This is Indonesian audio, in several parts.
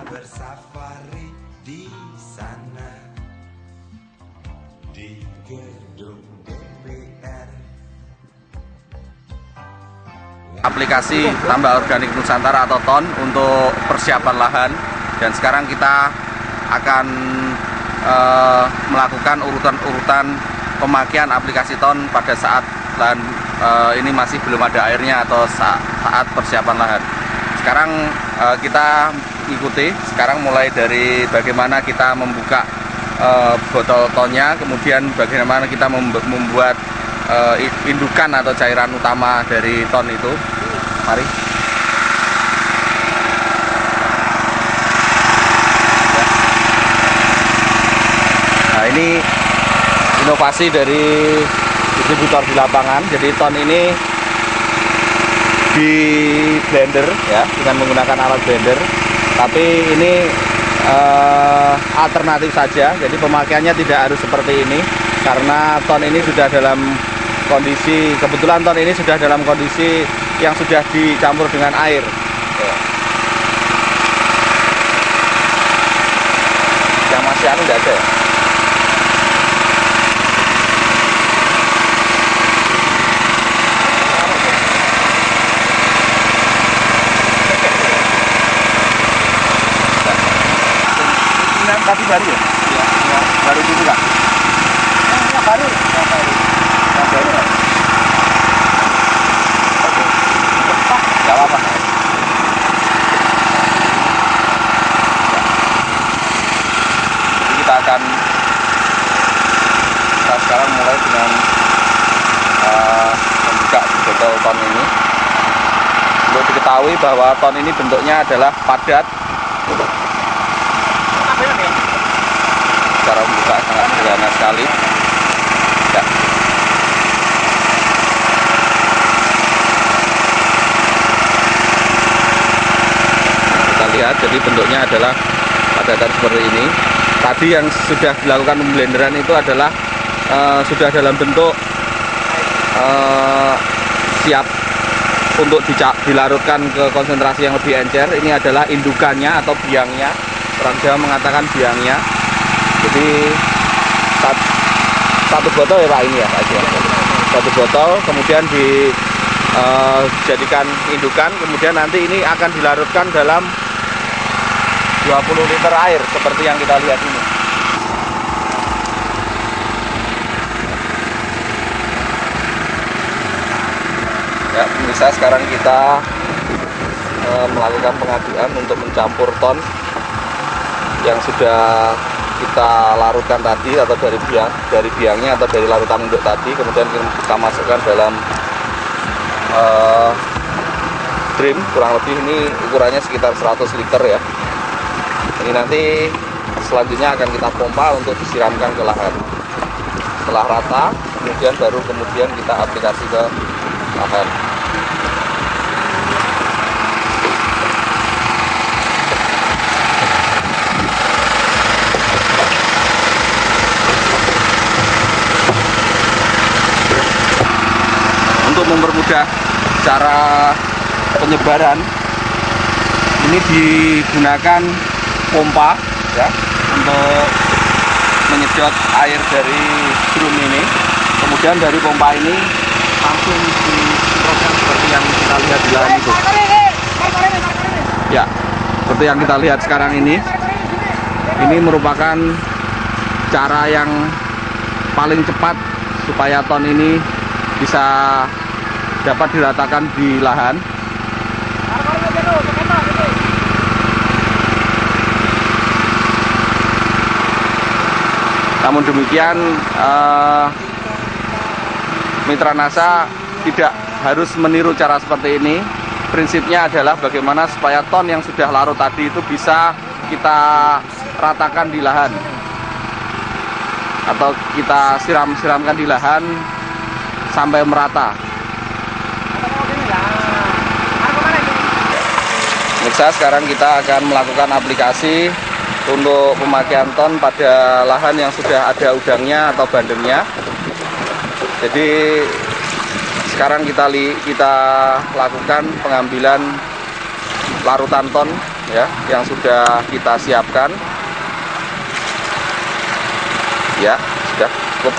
bersafari di sana di gedung DPR. Aplikasi Tambak Organik Nusantara atau TON untuk persiapan lahan, dan sekarang kita akan melakukan urutan-urutan pemakaian aplikasi TON pada saat lahan ini masih belum ada airnya atau saat persiapan lahan. Sekarang kita ikuti, sekarang mulai dari bagaimana kita membuka botol tonnya, kemudian bagaimana kita membuat indukan atau cairan utama dari ton itu. Mari. Nah, ini inovasi dari distributor di lapangan. Jadi ton ini di blender ya, dengan menggunakan alat blender. Tapi ini alternatif saja. Jadi pemakaiannya tidak harus seperti ini, karena ton ini sudah dalam kondisi, kebetulan ton ini sudah dalam kondisi yang sudah dicampur dengan air. Yang masih anu tidak ada ya? Tadi baru ya? Iya, ya. Baru gitu Kak? Ya, baru. Ya, baru. Yang baru Kak? Oke. Gak apa-apa. Jadi kita akan sekarang mulai dengan membuka botol ton ini. Untuk diketahui bahwa ton ini bentuknya adalah padat. Cara membuka sangat sederhana sekali ya. Kita lihat, jadi bentuknya adalah padatan seperti ini. Tadi yang sudah dilakukan pemblenderan itu adalah sudah dalam bentuk siap untuk dilarutkan ke konsentrasi yang lebih encer. Ini adalah indukannya atau biangnya, orang Jawa mengatakan biangnya. Jadi satu botol ya Pak, ini ya Pak, satu botol, kemudian dijadikan indukan, kemudian nanti ini akan dilarutkan dalam 20 liter air seperti yang kita lihat ini. Ya pemirsa, sekarang kita melakukan pengaduan untuk mencampur ton yang sudah kita larutkan tadi, atau dari biangnya atau dari larutan induk tadi, kemudian kita masukkan dalam drum. Kurang lebih ini ukurannya sekitar 100 liter ya. Ini nanti selanjutnya akan kita pompa untuk disiramkan ke lahan. Setelah rata, kemudian kita aplikasi ke lahan. Untuk mempermudah cara penyebaran, ini digunakan pompa ya, untuk menyedot air dari drum ini. Kemudian dari pompa ini langsung disemprotkan seperti yang kita lihat di lahan itu. Ya, seperti yang kita lihat sekarang ini. Ini merupakan cara yang paling cepat supaya ton ini bisa dapat diratakan di lahan. Namun demikian, Mitra NASA tidak harus meniru cara seperti ini. Prinsipnya adalah bagaimana supaya ton yang sudah larut tadi itu bisa kita ratakan di lahan, atau kita siramkan di lahan sampai merata. Pemirsa, sekarang kita akan melakukan aplikasi untuk pemakaian ton pada lahan yang sudah ada udangnya atau bandengnya. Jadi sekarang kita lakukan pengambilan larutan ton ya yang sudah kita siapkan. Ya, sudah cukup.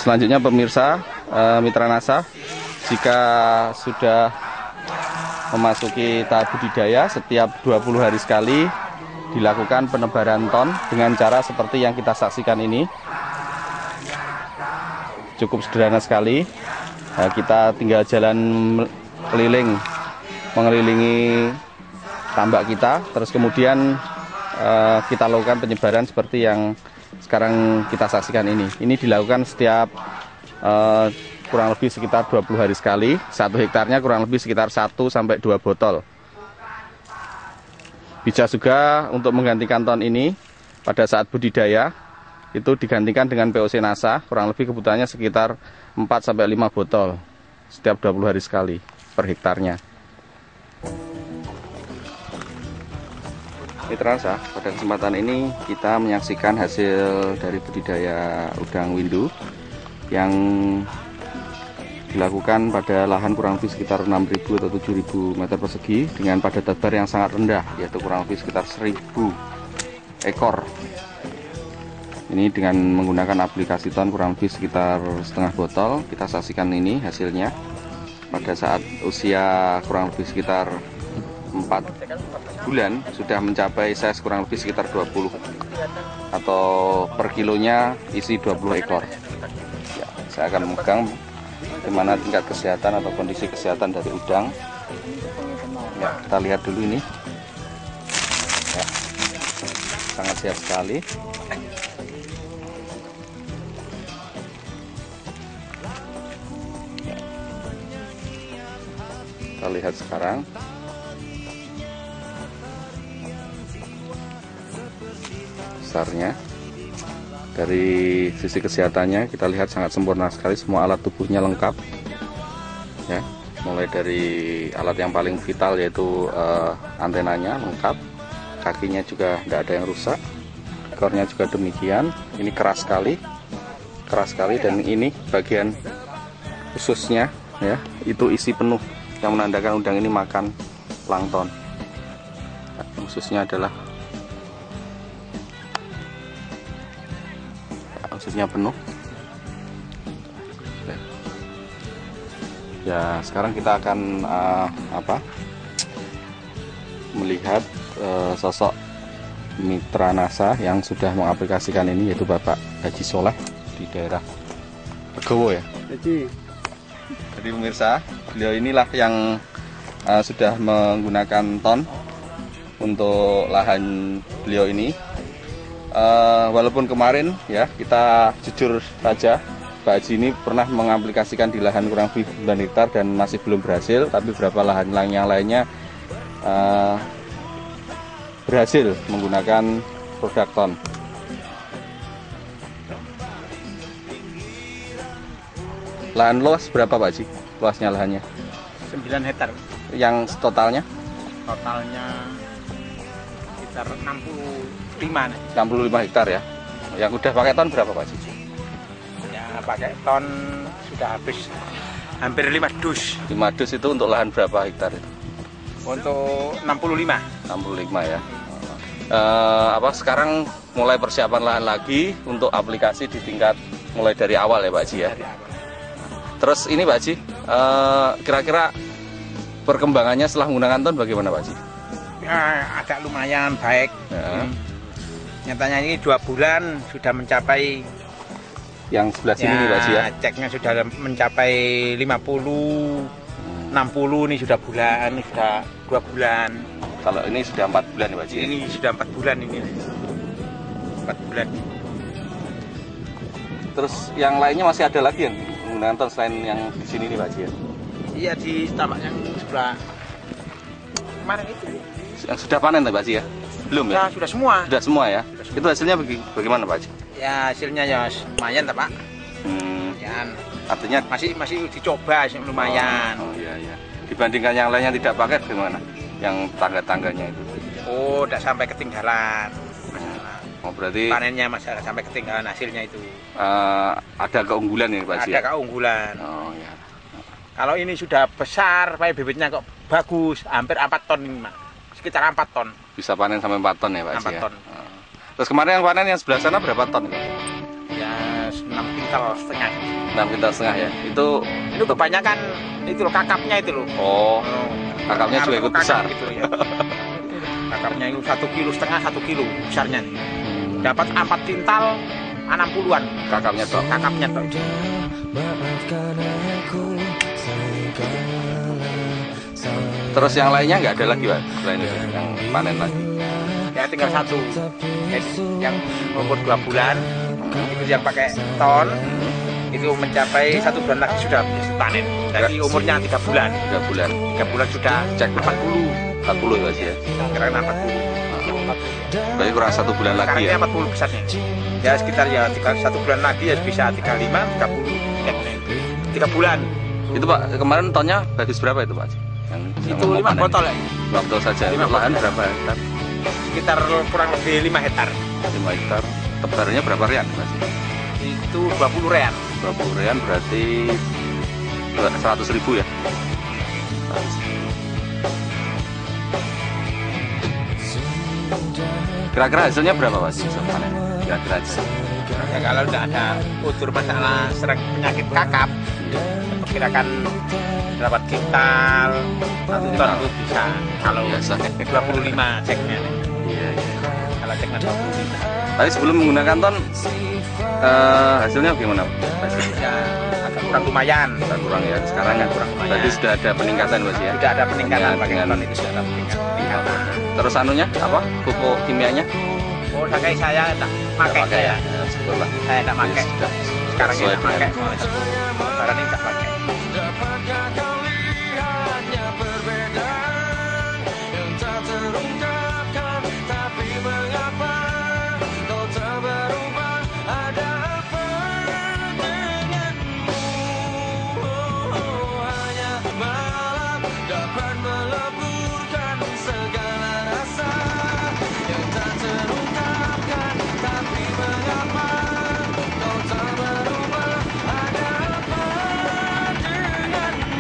Selanjutnya pemirsa Mitra Nasa, jika sudah memasuki tahap budidaya, setiap 20 hari sekali dilakukan penebaran ton dengan cara seperti yang kita saksikan ini. Cukup sederhana sekali. Nah, kita tinggal jalan keliling, mengelilingi tambak kita, terus kemudian kita lakukan penyebaran seperti yang sekarang kita saksikan ini. Ini dilakukan setiap kurang lebih sekitar 20 hari sekali. 1 hektarnya kurang lebih sekitar 1-2 botol. Bisa juga untuk menggantikan ton ini pada saat budidaya, itu digantikan dengan POC Nasa, kurang lebih kebutuhannya sekitar 4-5 botol setiap 20 hari sekali per hektarnya. Mitra Nasa, pada kesempatan ini kita menyaksikan hasil dari budidaya udang windu yang dilakukan pada lahan kurang lebih sekitar 6.000 atau 7.000 meter persegi dengan padat tebar yang sangat rendah, yaitu kurang lebih sekitar 1.000 ekor. Ini dengan menggunakan aplikasi ton kurang lebih sekitar setengah botol. Kita saksikan ini hasilnya pada saat usia kurang lebih sekitar 4 bulan sudah mencapai size kurang lebih sekitar 20 atau per kilonya isi 20 ekor. Ya, saya akan memegang bagaimana tingkat kesehatan atau kondisi kesehatan dari udang. Ya, kita lihat dulu ini. Ya, sangat sehat sekali. Ya. Kita lihat sekarang. Besarnya. Dari sisi kesehatannya kita lihat sangat sempurna sekali, semua alat tubuhnya lengkap ya, mulai dari alat yang paling vital yaitu antenanya lengkap, kakinya juga tidak ada yang rusak, ekornya juga demikian. Ini keras sekali dan ini bagian ususnya ya, itu isi penuh yang menandakan udang ini makan plankton. Ususnya adalah ususnya penuh. Ya, sekarang kita akan melihat sosok Mitra Nasa yang sudah mengaplikasikan ini, yaitu Bapak Haji Soleh di daerah Legowo ya. Jadi pemirsa, beliau inilah yang sudah menggunakan ton untuk lahan beliau ini. Walaupun kemarin ya, kita jujur saja, Pak Haji ini pernah mengaplikasikan di lahan kurang lebih 9 hektar dan masih belum berhasil, tapi beberapa lahan yang lainnya berhasil menggunakan produk ton. Lahan luas berapa Pak Haji? Luasnya lahannya? 9 hektar. Yang totalnya? Totalnya sekitar 65 hektar ya. Yang udah pakai ton berapa Pak Haji? Ya, pakai ton sudah habis hampir 5 dus. 5 dus itu untuk lahan berapa hektar itu? Untuk 65. 65 ya. Sekarang mulai persiapan lahan lagi untuk aplikasi di tingkat mulai dari awal ya Pak Haji ya. Terus ini Pak Haji, kira-kira perkembangannya setelah menggunakan ton bagaimana Pak Haji? Ya, agak lumayan baik. Ya. Nyatanya ini 2 bulan sudah mencapai, yang sebelah sini nih Pak Haji ya. Ceknya sudah mencapai 50, 60 nih sudah bulan, ini sudah 2 bulan. Kalau ini sudah 4 bulan ya Pak Haji. Ini sudah 4 bulan ini. 4 bulan. Terus yang lainnya masih ada lagi yang menggunakan ton selain yang di sini nih Pak Haji ya? Iya, di tambak yang sebelah kemarin itu. Yang sudah panen Pak Haji ya? Belum ya? Ya, sudah semua. Sudah semua ya? Sudah semua. Itu hasilnya bagaimana Pak Haji? Ya, hasilnya ya lumayan Pak. Ya, artinya masih dicoba lumayan. Oh iya iya. Dibandingkan yang lainnya tidak pakai gimana? Yang tangga-tangganya itu? Oh, tidak sampai ketinggalan. Oh, berarti panennya masih sampai ketinggalan hasilnya itu. Ada keunggulan ya Pak Haji? Ada keunggulan. Oh ya. Kalau ini sudah besar, kayak bibitnya kok bagus, hampir 4 ton ini, Mas. Sekitar 4 ton. Bisa panen sampai 4 ton ya Pak 4 Haji, ya? ton. Terus kemarin yang panen yang sebelah sana berapa ton? Ya 6 kintal setengah. 6 kintal setengah ya? Itu Kebanyakan itu loh, kakapnya itu loh. oh, kakapnya juga ikut besar. Gitu, ya. Kakapnya itu 1,5 kilo, 1 kilo besarnya. Dapat 4 kintal 60-an. Kakapnya toh. Kakapnya toh. Maafkan aku Terus yang lainnya nggak ada lagi Pak? Selain itu yang panen lagi? Ya tinggal 1. Yang umur 2 bulan, itu yang pakai ton, itu mencapai 1 bulan lagi sudah bisa panen. Jadi umurnya 3 bulan. 3 bulan. 3 bulan sudah Cek 40. 40 ya Pak Haji, ya? Kira-kira 40. Berarti kurang 1 bulan lagi Sekarang ya? 40 besarnya. Ya sekitar ya 1 bulan lagi ya bisa 35, 30. Ya, 3 bulan. Itu Pak, kemarin tonnya bagus berapa itu Pak Haji? Yang Itu mau 5 panen? botol ya. 5 botol saja. 5 Lahan botol. berapa hektar? Sekitar kurang lebih 5 hektar. 5 hektar. Tebarnya berapa rian Pak Haji? Itu 20 real. 20 rian berarti 100.000 ya? Kira-kira hasilnya berapa Pak Haji? Panen? Kira-kira aja. Ya kalau tidak ada utur masalah serang penyakit kakap, perkirakan dapat kintal 1 ton itu bisa. Kalau Biasa. 25 ceknya. Iya, iya. Kalau ceknya 25. Tapi sebelum menggunakan ton, hasilnya gimana Pak Haji? Ya agak kurang lumayan. Agak kurang ya, sekarang Agak kurang lumayan. berarti sudah ada peningkatan Mas ya? Sudah ada peningkatan Dengan- pakai ton itu sudah ada peningkatan. Terus anunya apa? Pupuk kimianya? Oh, saya tidak pakai saya. Ya, syukurlah. Saya tidak pakai. Ya, sudah Sekarang ini sesuai tidak pakai. dengan- Barang ini tidak pakai. Dapatkah kau lihatnya perbedaan yang tak terungkapkan, tapi mengapa kau tak berubah? Ada apa denganmu? Hanya malam dapat meleburkan segala rasa yang tak terungkapkan, tapi mengapa kau tak berubah? Ada apa denganmu?